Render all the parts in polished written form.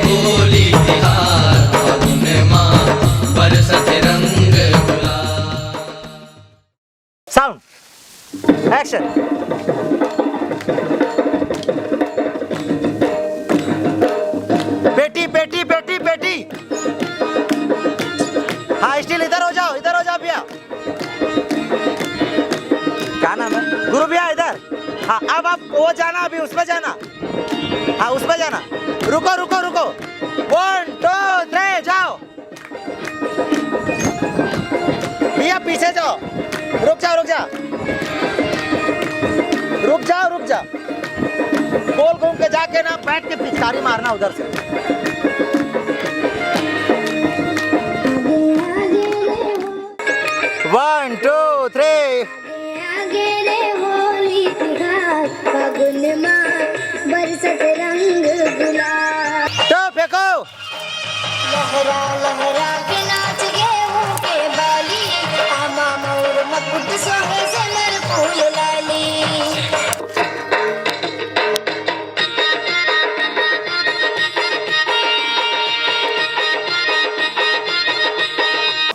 Holy Tihar फागुन माँ बरसत रंग गुलाल। Sound action. पेटी पेटी पेटी पेटी. हाँ स्टील इधर हो जाओ भैया. क्या नाम है? गुरु भैया इधर. हाँ अब आप वो जाना, अभी उसमें जाना. हाँ उसमें जाना. रुको रुको रुको. 1 2 3 जाओ. भैया पीछे जाओ. रुक जाओ रुक जाओ रुक जाओ रुक जाओ. गोल घूम के जाके ना बैठ के पिचकारी मारना उधर से. One two three. आगे रे होली तिहार फागुन माँ बरसत रंग गुलाल. तो फेंको. लहरा लहरा के नाच गेहूं के बाली आमा मोर मकुट सोहे सिमर फूल लाली.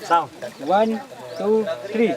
साउंड 1 2 3